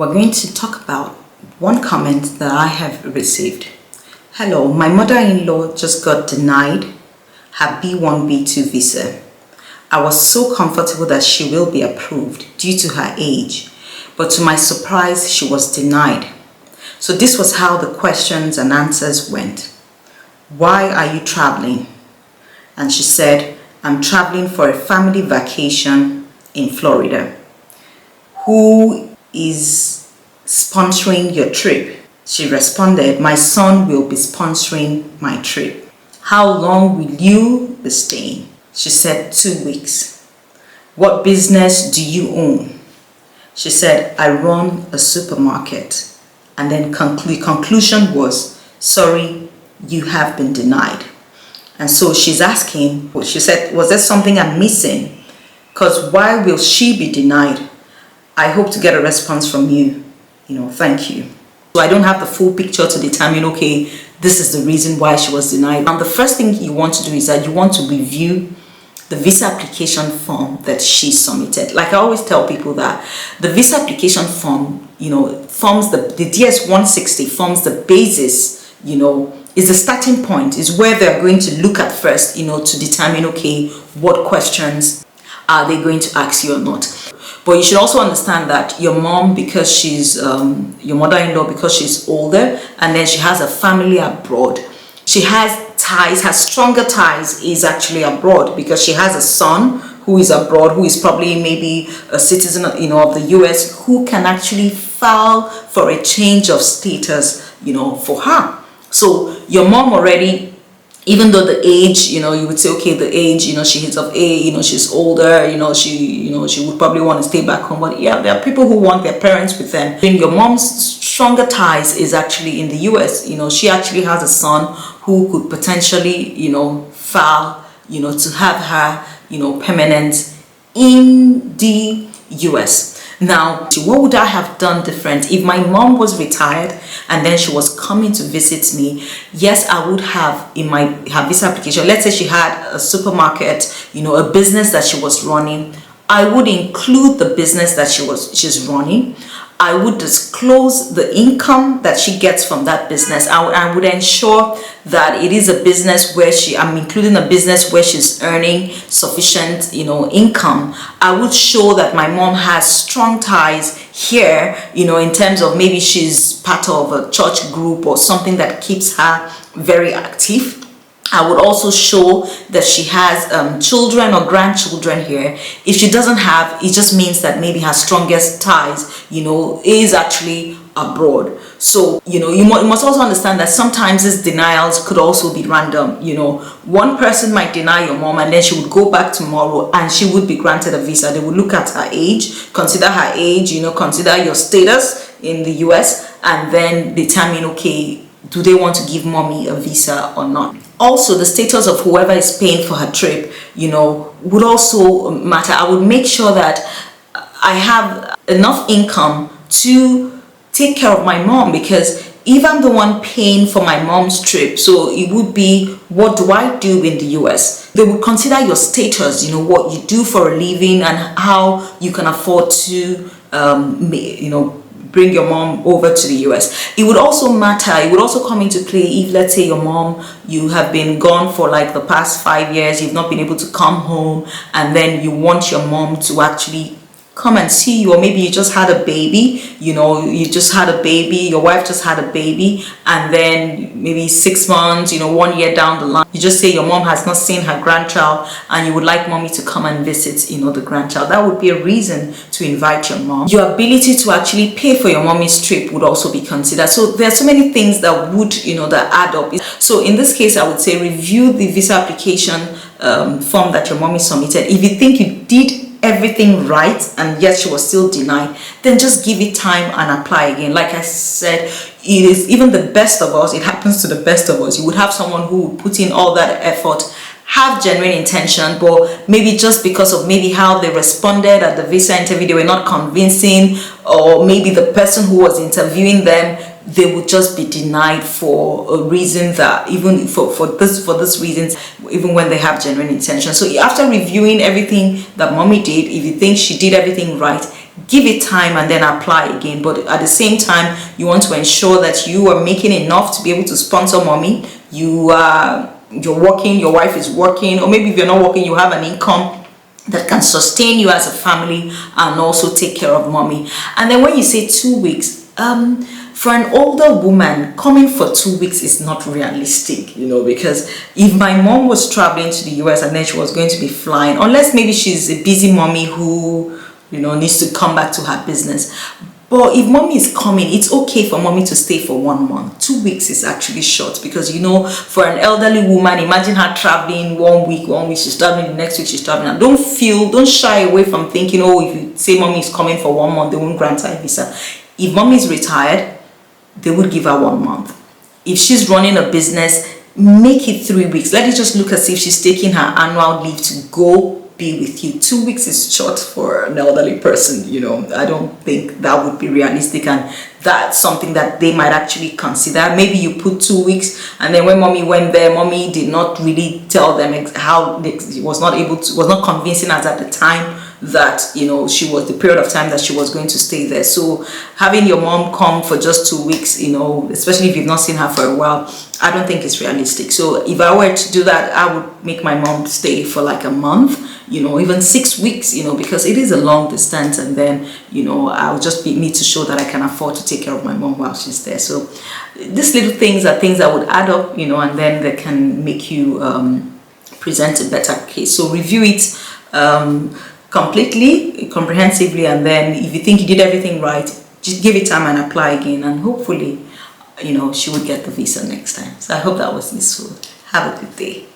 We're going to talk about one comment that I have received. Hello, my mother-in-law just got denied her B1 B2 visa. I was so comfortable that she will be approved due to her age, but to my surprise, she was denied. So this was how the questions and answers went. Why are you traveling? And she said, I'm traveling for a family vacation in Florida. Who is sponsoring your trip? She responded, my son will be sponsoring my trip. How long will you be staying? She said, 2 weeks. What business do you own? She said, I run a supermarket. And then conclusion was, sorry, you have been denied. And so she's asking, she said, was there something I'm missing? Because why will she be denied? I hope to get a response from you. Thank you. So I don't have the full picture to determine, okay, this is the reason why she was denied. And the first thing you want to do is that you want to review the visa application form that she submitted. Like I always tell people that the visa application form, forms the DS-160 forms the basis, is the starting point, is where they're going to look at first, to determine, okay, what questions are they going to ask you or not. But you should also understand that your mom, because she's your mother-in-law, because she's older, and then she has a family abroad, she has ties, her stronger ties is actually abroad, because she has a son who is abroad, who is probably maybe a citizen of the US, who can actually file for a change of status for her. So your mom already, even though the age, you would say, okay, the age, she is of age, she's older, she would probably want to stay back home. But yeah, there are people who want their parents with them. And your mom's stronger ties is actually in the US. She actually has a son who could potentially, file, to have her, permanent in the US. Now, what would I have done different if my mom was retired and then she was coming to visit me? Yes, I would have in her visa application, let's say she had a supermarket, a business that she was running. I would include the business that she's running. I would disclose the income that she gets from that business. I would ensure that it is a business where I'm including a business where she's earning sufficient, income. I would show that my mom has strong ties here, in terms of maybe she's part of a church group or something that keeps her very active. I would also show that she has children or grandchildren here. If she doesn't have, it just means that maybe her strongest ties, is actually abroad. So, you must also understand that sometimes these denials could also be random. One person might deny your mom and then she would go back tomorrow and she would be granted a visa. They would look at her age, consider her age, consider your status in the US, and then determine, okay, do they want to give mommy a visa or not? Also, the status of whoever is paying for her trip, would also matter. I would make sure that I have enough income to take care of my mom, because if I'm the one paying for my mom's trip, so it would be, what do I do in the US? They would consider your status, what you do for a living and how you can afford to, bring your mom over to the US. It would also matter, it would also come into play if, let's say, your mom, you have been gone for like the past 5 years, you've not been able to come home, and then you want your mom to actually come and see you, or maybe you just had a baby, you just had a baby, your wife just had a baby, and then maybe 6 months, 1 year down the line, you just say your mom has not seen her grandchild and you would like mommy to come and visit, the grandchild. That would be a reason to invite your mom. Your ability to actually pay for your mommy's trip would also be considered. So there are so many things that would, that add up. So in this case, I would say review the visa application form that your mommy submitted. If you think you did everything right and yet she was still denied, then just give it time and apply again. Like I said, it is even the best of us, it happens to the best of us. You would have someone who would put in all that effort, have genuine intention, but maybe just because of maybe how they responded at the visa interview, they were not convincing, or maybe the person who was interviewing them, they would just be denied for a reason that even for this reasons, even when they have genuine intention. So after reviewing everything that mommy did, if you think she did everything right, give it time and then apply again. But at the same time, you want to ensure that you are making enough to be able to sponsor mommy. You're working, your wife is working, or maybe if you're not working, you have an income that can sustain you as a family and also take care of mommy. And then when you say 2 weeks, for an older woman, coming for 2 weeks is not realistic, because if my mom was traveling to the US and then she was going to be flying, unless maybe she's a busy mommy who needs to come back to her business. But if mommy is coming, it's okay for mommy to stay for 1 month. 2 weeks is actually short, because for an elderly woman, imagine her traveling 1 week she's traveling, the next week she's traveling. And don't shy away from thinking, if you say mommy is coming for 1 month, they won't grant her a visa. If mommy is retired, they would give her 1 month. If she's running a business, make it 3 weeks. Let it just look as if she's taking her annual leave to go be with you. 2 weeks is short for an elderly person. I don't think that would be realistic, and that's something that they might actually consider. Maybe you put 2 weeks, and then when mommy went there, mommy did not really tell them how it was not convincing us at the time that she was the period of time that she was going to stay there. So having your mom come for just 2 weeks, especially if you've not seen her for a while, I don't think it's realistic. So if I were to do that, I would make my mom stay for like a month, even 6 weeks, because it is a long distance, and then I'll just need to show that I can afford to take care of my mom while she's there. So these little things are things that would add up, and then they can make you present a better case. So review it completely, comprehensively, and then if you think you did everything right, just give it time and apply again, and hopefully she would get the visa next time. So I hope that was useful. Have a good day.